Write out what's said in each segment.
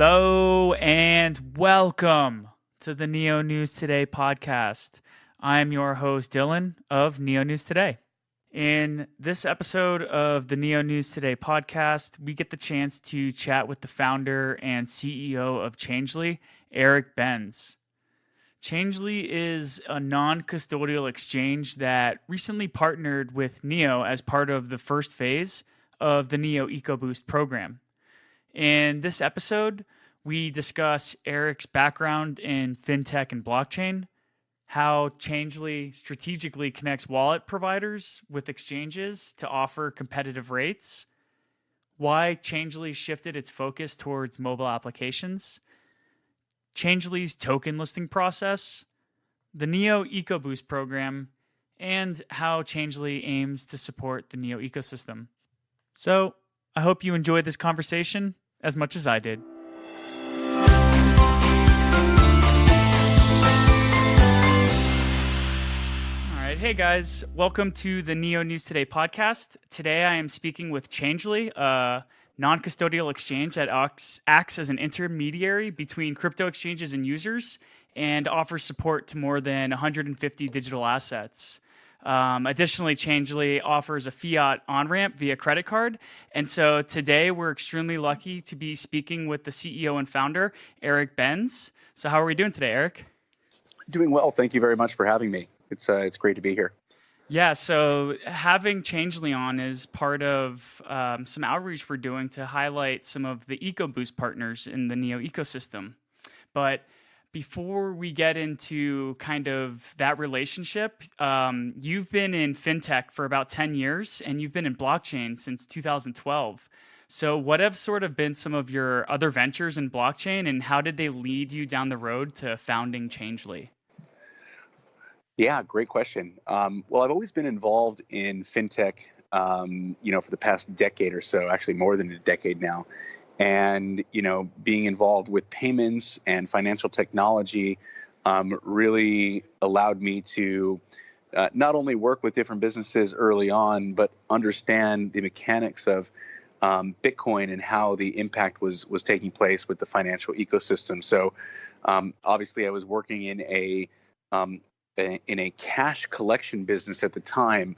Hello and welcome to the Neo News Today podcast. I'm your host, Dylan of Neo News Today. In this episode of the Neo News Today podcast, we get the chance to chat with the founder and CEO of Changelly, Eric Benz. Changelly is a non-custodial exchange that recently partnered with Neo as part of the first phase of the Neo EcoBoost program. In this episode, we discuss Eric's background in fintech and blockchain, how Changelly strategically connects wallet providers with exchanges to offer competitive rates, why Changelly shifted its focus towards mobile applications, Changelly's token listing process, the Neo EcoBoost program, and how Changelly aims to support the Neo ecosystem. So, I hope you enjoyed this conversation as much as I did. All right, hey guys, welcome to the Neo News Today podcast. Today I am speaking with Changelly, a non-custodial exchange that acts as an intermediary between crypto exchanges and users and offers support to more than 150 digital assets. Additionally, Changelly offers a fiat on-ramp via credit card. And so today we're extremely lucky to be speaking with the CEO and founder, Eric Benz. So how are we doing today, Eric? Doing well. Thank you very much for having me. It's great to be here. Yeah, so having Changelly on is part of some outreach we're doing to highlight some of the EcoBoost partners in the Neo ecosystem. But before we get into kind of that relationship, you've been in fintech for about 10 years and you've been in blockchain since 2012. So what have sort of been some of your other ventures in blockchain and how did they lead you down the road to founding Changelly? Yeah, great question. Well, I've always been involved in fintech, for the past decade or so, actually more than a decade now. And, being involved with payments and financial technology really allowed me to not only work with different businesses early on, but understand the mechanics of Bitcoin and how the impact was taking place with the financial ecosystem. So obviously I was working in a cash collection business at the time,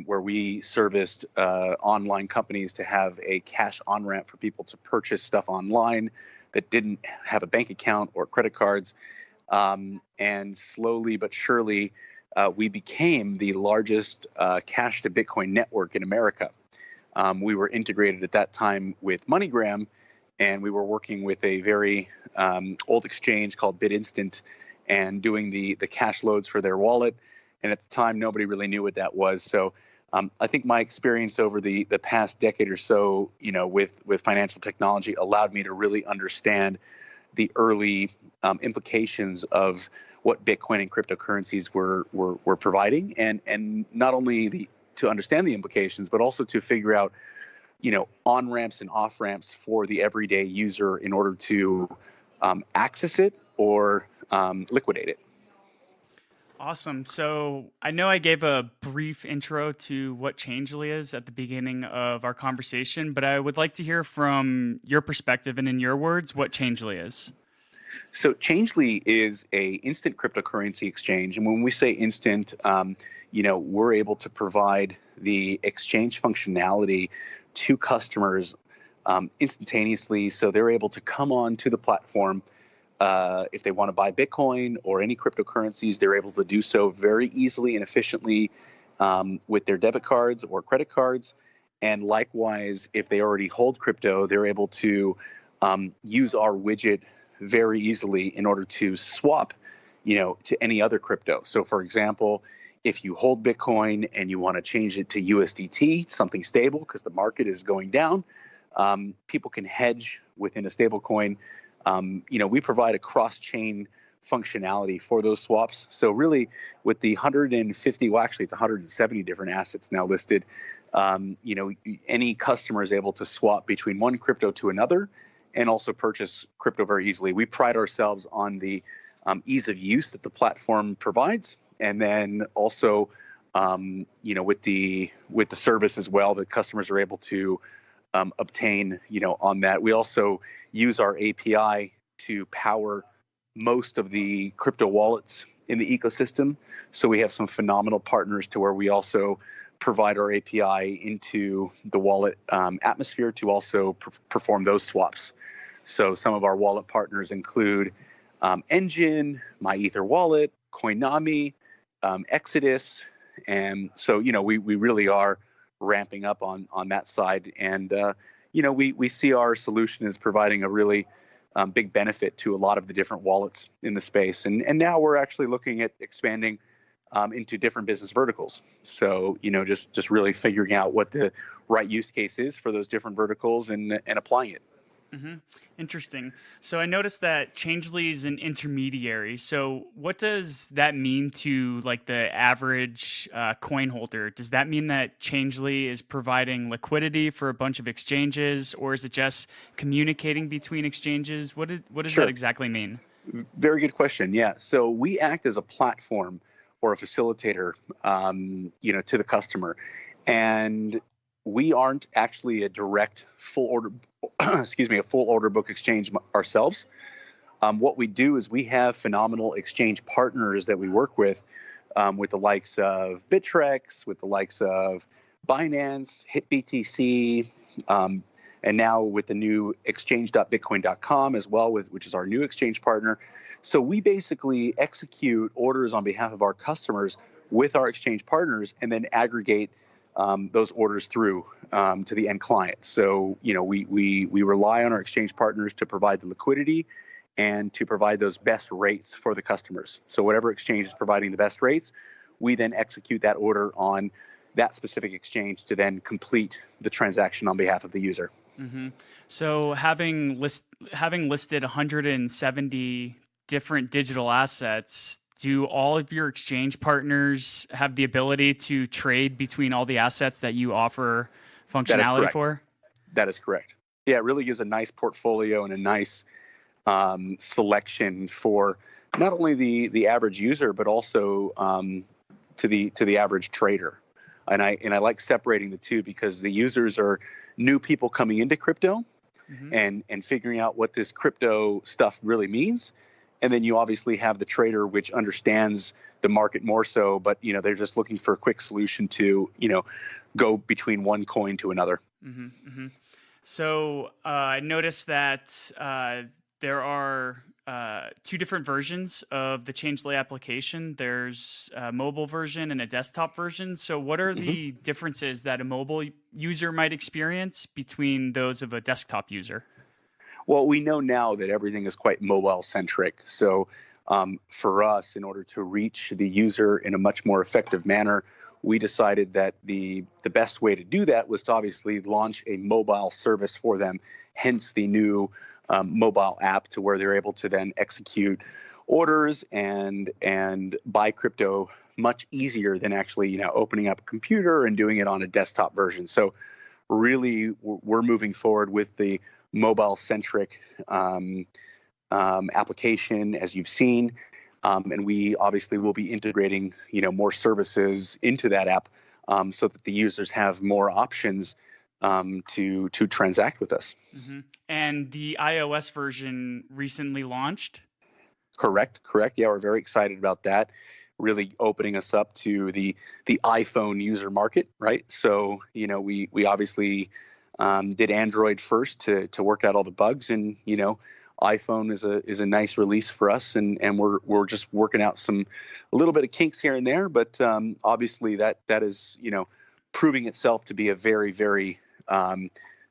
where we serviced online companies to have a cash on-ramp for people to purchase stuff online that didn't have a bank account or credit cards. And slowly but surely, we became the largest cash to Bitcoin network in America. We were integrated at that time with MoneyGram, and we were working with a very old exchange called BitInstant and doing the cash loads for their wallet. And at the time, nobody really knew what that was. So I think my experience over the past decade or so, with financial technology allowed me to really understand the early implications of what Bitcoin and cryptocurrencies were providing. And not only to understand the implications, but also to figure out, on-ramps and off-ramps for the everyday user in order to access it or liquidate it. Awesome. So I know I gave a brief intro to what Changelly is at the beginning of our conversation, but I would like to hear from your perspective and in your words what Changelly is. So Changelly is a instant cryptocurrency exchange. And when we say instant, we're able to provide the exchange functionality to customers instantaneously. So they're able to come on to the platform. If they want to buy Bitcoin or any cryptocurrencies, they're able to do so very easily and efficiently with their debit cards or credit cards. And likewise, if they already hold crypto, they're able to use our widget very easily in order to swap, to any other crypto. So, for example, if you hold Bitcoin and you want to change it to USDT, something stable because the market is going down, people can hedge within a stable coin. We provide a cross-chain functionality for those swaps. So really with the 150, well, actually it's 170 different assets now listed, any customer is able to swap between one crypto to another and also purchase crypto very easily. We pride ourselves on the ease of use that the platform provides. And then also, with the service as well, that customers are able to obtain, on that. We also use our API to power most of the crypto wallets in the ecosystem. So we have some phenomenal partners to where we also provide our API into the wallet atmosphere to also perform those swaps. So some of our wallet partners include Engine, MyEtherWallet, Coinami, Exodus. And so, we really are ramping up on that side. And, we see our solution as providing a really big benefit to a lot of the different wallets in the space. And now we're actually looking at expanding into different business verticals. So, just really figuring out what the right use case is for those different verticals and applying it. Mm-hmm. Interesting. So I noticed that Changelly is an intermediary. So what does that mean to like the average coin holder? Does that mean that Changelly is providing liquidity for a bunch of exchanges, or is it just communicating between exchanges? What does Sure. that exactly mean? Very good question. Yeah. So we act as a platform or a facilitator, to the customer, and we aren't actually a direct full order, a full order book exchange ourselves. What we do is we have phenomenal exchange partners that we work with the likes of Bittrex, with the likes of Binance, HitBTC, and now with the new exchange.bitcoin.com as well, which is our new exchange partner. So we basically execute orders on behalf of our customers with our exchange partners and then aggregate those orders through to the end client. So, we rely on our exchange partners to provide the liquidity and to provide those best rates for the customers. So whatever exchange is providing the best rates, we then execute that order on that specific exchange to then complete the transaction on behalf of the user. Mm-hmm. So having listed 170 different digital assets, do all of your exchange partners have the ability to trade between all the assets that you offer functionality for? That is correct. Yeah, it really gives a nice portfolio and a nice selection for not only the average user, but also to the average trader. And I like separating the two because the users are new people coming into crypto, mm-hmm. and figuring out what this crypto stuff really means. And then you obviously have the trader, which understands the market more so, but they're just looking for a quick solution to go between one coin to another. Mm-hmm, mm-hmm. So I noticed that there are two different versions of the Changelly application. There's a mobile version and a desktop version. So what are the differences that a mobile user might experience between those of a desktop user? Well, we know now that everything is quite mobile centric. So for us, in order to reach the user in a much more effective manner, we decided that the best way to do that was to obviously launch a mobile service for them, hence the new mobile app, to where they're able to then execute orders and buy crypto much easier than actually opening up a computer and doing it on a desktop version. So really, we're moving forward with the mobile-centric application, as you've seen, and we obviously will be integrating, more services into that app, so that the users have more options to transact with us. Mm-hmm. And the iOS version recently launched? Correct. Yeah, we're very excited about that. Really opening us up to the iPhone user market, right? So, we obviously did Android first to work out all the bugs, and iPhone is a nice release for us, and we're just working out a little bit of kinks here and there, but obviously that is proving itself to be a very, very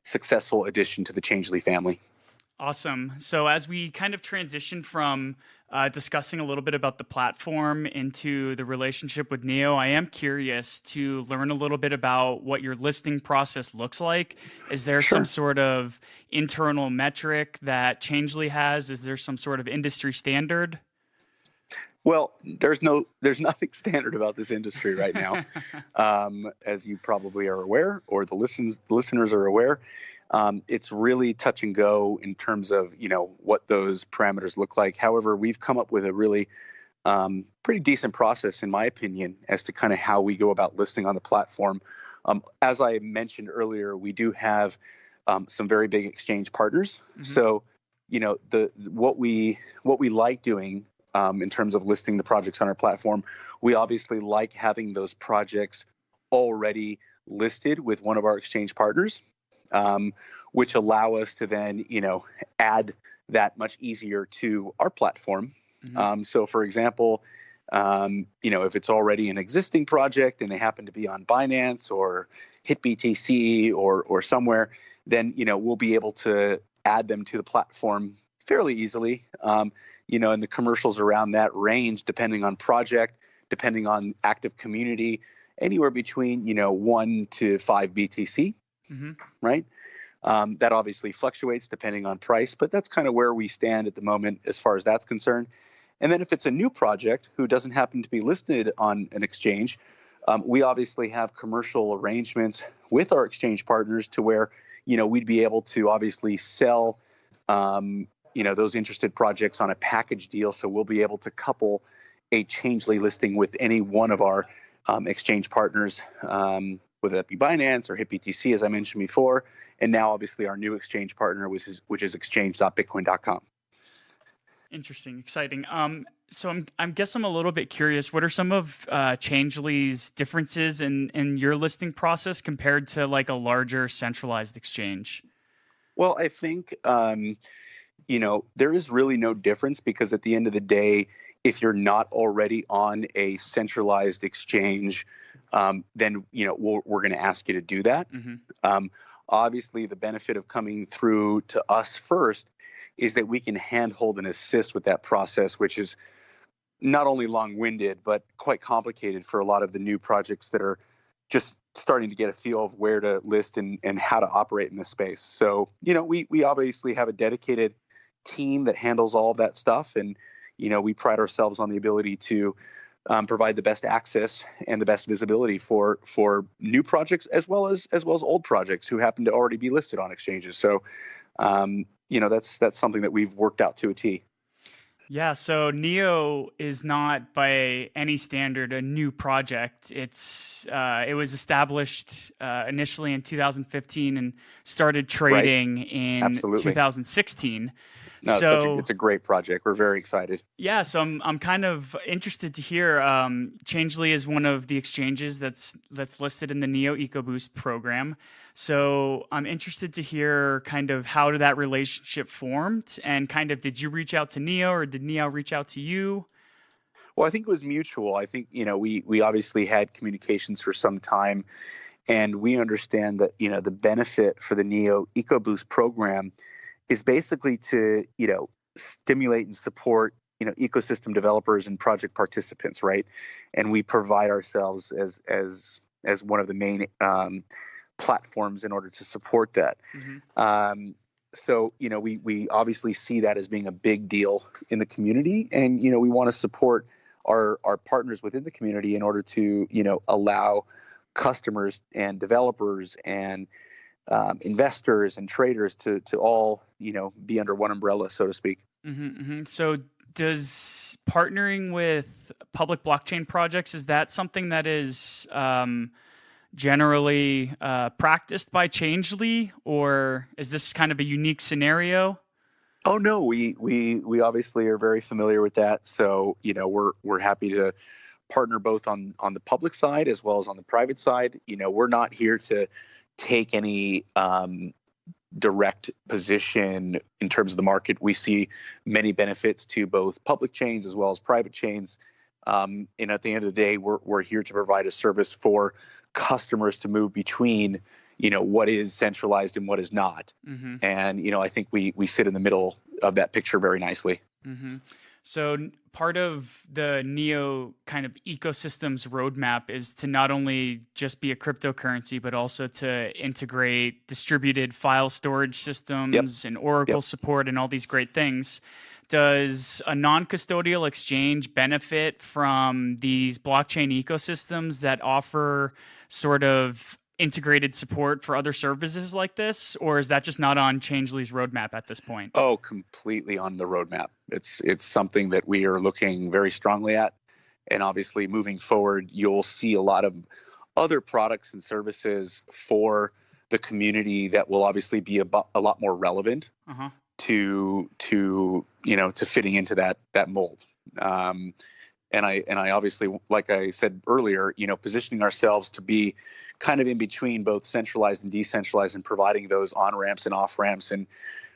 successful addition to the Changelly family. Awesome. So as we kind of transition from discussing a little bit about the platform into the relationship with Neo, I am curious to learn a little bit about what your listing process looks like. Is there some sort of internal metric that Changelly has? Is there some sort of industry standard? Well, there's nothing standard about this industry right now, as you probably are aware, or the listeners are aware. It's really touch and go in terms of what those parameters look like. However, we've come up with a really pretty decent process, in my opinion, as to kind of how we go about listing on the platform. As I mentioned earlier, we do have some very big exchange partners. Mm-hmm. So, what we like doing in terms of listing the projects on our platform, we obviously like having those projects already listed with one of our exchange partners, which allow us to then, add that much easier to our platform. Mm-hmm. So, for example, if it's already an existing project and they happen to be on Binance or HitBTC or somewhere, then we'll be able to add them to the platform fairly easily. And the commercials around that range depending on project, depending on active community, anywhere between 1 to 5 BTC, Mm-hmm. right? That obviously fluctuates depending on price, but that's kind of where we stand at the moment as far as that's concerned. And then if it's a new project who doesn't happen to be listed on an exchange, we obviously have commercial arrangements with our exchange partners to where, we'd be able to obviously sell, those interested projects on a package deal. So we'll be able to couple a Changelly listing with any one of our exchange partners, whether that be Binance or HitBTC, as I mentioned before, and now obviously our new exchange partner, which is exchange.bitcoin.com. Interesting, exciting. So I guess I'm a little bit curious. What are some of Changelly's differences in your listing process compared to like a larger centralized exchange? Well, I think there is really no difference because at the end of the day, if you're not already on a centralized exchange, then we're going to ask you to do that. Mm-hmm. Obviously, the benefit of coming through to us first is that we can handhold and assist with that process, which is not only long-winded, but quite complicated for a lot of the new projects that are just starting to get a feel of where to list and how to operate in this space. So, we obviously have a dedicated team that handles all of that stuff. And, we pride ourselves on the ability to provide the best access and the best visibility for new projects as well as old projects who happen to already be listed on exchanges. So, that's something that we've worked out to a T. Yeah, so Neo is not by any standard a new project. It was established initially in 2015 and started trading in Absolutely. 2016. No, so it's a great project. We're very excited. Yeah, so I'm kind of interested to hear. Changelly is one of the exchanges that's listed in the Neo EcoBoost program. So I'm interested to hear kind of how did that relationship formed, and kind of did you reach out to Neo or did Neo reach out to you? Well, I think it was mutual. I think we obviously had communications for some time, and we understand that the benefit for the Neo EcoBoost program is basically to stimulate and support ecosystem developers and project participants, right? And we provide ourselves as one of the main platforms in order to support that. Mm-hmm. So we obviously see that as being a big deal in the community, and we want to support our partners within the community in order to allow customers and developers and investors and traders to all be under one umbrella, so to speak. Mm-hmm, mm-hmm. So does partnering with public blockchain projects, is that something that is generally practiced by Changelly, or is this kind of a unique scenario? Oh no, we obviously are very familiar with that. So we're happy to partner both on the public side as well as on the private side. We're not here to take any direct position in terms of the market. We see many benefits to both public chains as well as private chains. And at the end of the day, we're here to provide a service for customers to move between, what is centralized and what is not. Mm-hmm. And, I think we sit in the middle of that picture very nicely. Mm-hmm. So part of the Neo kind of ecosystem's roadmap is to not only just be a cryptocurrency, but also to integrate distributed file storage systems and Oracle support and all these great things. Does a non-custodial exchange benefit from these blockchain ecosystems that offer sort of integrated support for other services like this, or is that just not on Changelly's roadmap at this point? Oh, completely on the roadmap. It's something that we are looking very strongly at, and obviously moving forward, you'll see a lot of other products and services for the the community that will obviously be a lot more relevant Uh-huh. to fitting into that mold. And I obviously, like I said earlier, positioning ourselves to be kind of in between both centralized and decentralized, and providing those on ramps and off ramps and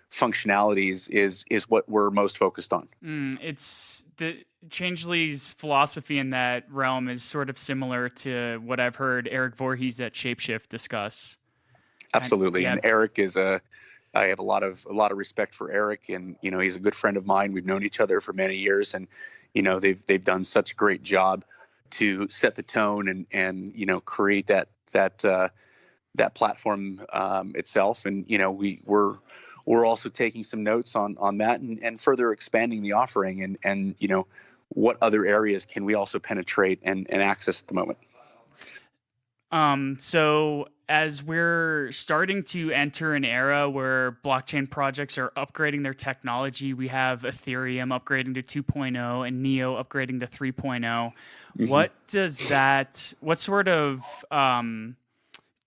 functionalities is what we're most focused on. It's the Changelly's philosophy in that realm is sort of similar to what I've heard Eric Voorhees at Shapeshift discuss. Absolutely, Yeah. and Eric is I have a lot of respect for Eric, and he's a good friend of mine. We've known each other for many years, and they've done such a great job to set the tone and create that platform itself. And we're also taking some notes on that and further expanding the offering and what other areas can we also penetrate and access at the moment. So as we're starting to enter an era where blockchain projects are upgrading their technology, we have Ethereum upgrading to 2.0 and Neo upgrading to 3.0. Mm-hmm. What sort of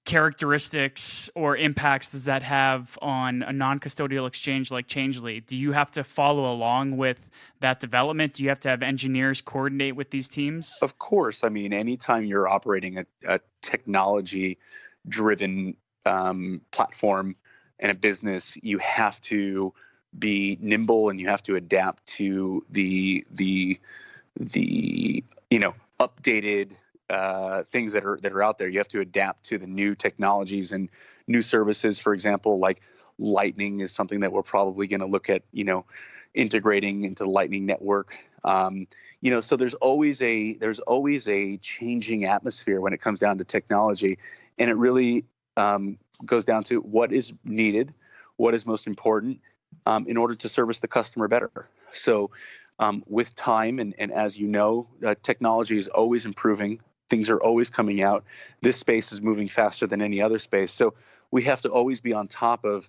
characteristics or impacts does that have on a non-custodial exchange like Changelly? Do you have to follow along with that development? Do you have to have engineers coordinate with these teams? Of course. I mean, anytime you're operating a technology-driven platform and a business, you have to be nimble and you have to adapt to the updated things that are out there. You have to adapt to the new technologies and new services. For example, like Lightning is something that we're probably going to look at, integrating into the Lightning network. So there's always a changing atmosphere when it comes down to technology, and it really goes down to what is needed, what is most important in order to service the customer better. So with time and as technology is always improving. Things are always coming out. This space is moving faster than any other space. So we have to always be on top of,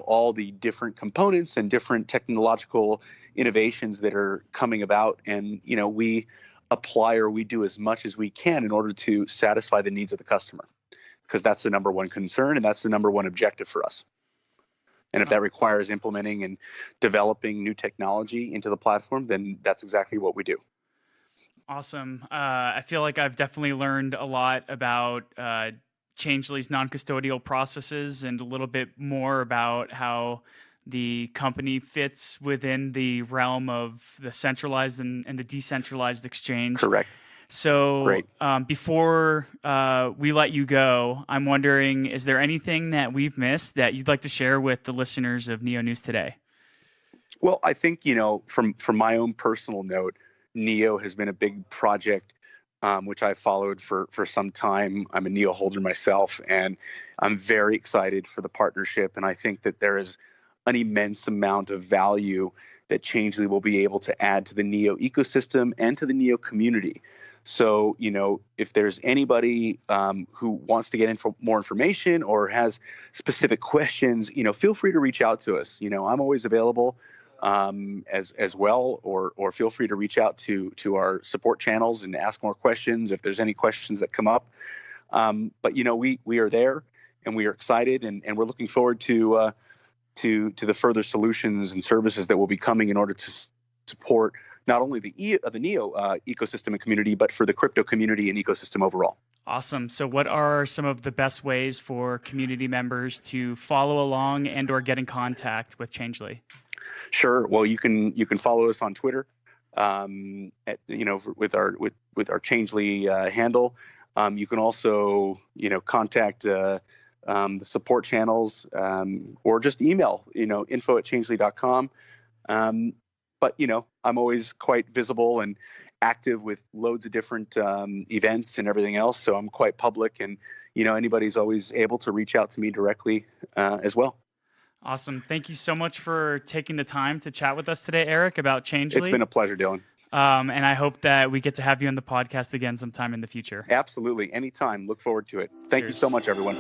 all the different components and different technological innovations that are coming about. And, we apply or we do as much as we can in order to satisfy the needs of the customer, because that's the number one concern and that's the number one objective for us. And if that requires implementing and developing new technology into the platform, then that's exactly what we do. Awesome. I feel like I've definitely learned a lot about Changelly's non-custodial processes and a little bit more about how the company fits within the realm of the centralized and the decentralized exchange. Correct. So Great. Before we let you go, I'm wondering, is there anything that we've missed that you'd like to share with the listeners of Neo News Today? Well, I think, from my own personal note, Neo has been a big project which I followed for some time. I'm a Neo holder myself, and I'm very excited for the partnership. And I think that there is an immense amount of value that Changelly will be able to add to the Neo ecosystem and to the Neo community. So, if there's anybody who wants to get more information or has specific questions, feel free to reach out to us. I'm always available as well, or feel free to reach out to our support channels and ask more questions if there's any questions that come up. But we are there and we are excited and we're looking forward to the further solutions and services that will be coming in order to support not only the Neo ecosystem and community, but for the crypto community and ecosystem overall. Awesome. So what are some of the best ways for community members to follow along and or get in contact with Changelly? Sure. Well, you can follow us on Twitter, with our Changelly handle. You can also contact the support channels or just email info@changelly.com. But I'm always quite visible and active with loads of different events and everything else. So I'm quite public, and anybody's always able to reach out to me directly as well. Awesome. Thank you so much for taking the time to chat with us today, Eric, about Changelly. It's been a pleasure, Dylan. And I hope that we get to have you on the podcast again sometime in the future. Absolutely. Anytime. Look forward to it. Thank you so much, everyone.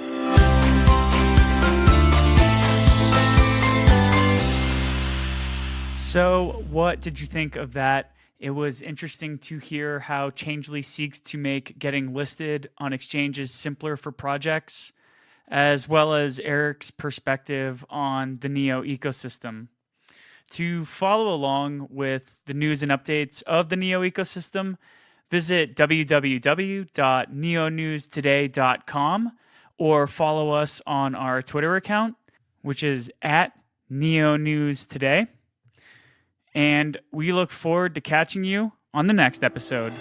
So what did you think of that? It was interesting to hear how Changelly seeks to make getting listed on exchanges simpler for projects, as well as Eric's perspective on the Neo ecosystem. To follow along with the news and updates of the Neo ecosystem, visit www.neonewstoday.com or follow us on our Twitter account, which is at NeoNewsToday. And we look forward to catching you on the next episode.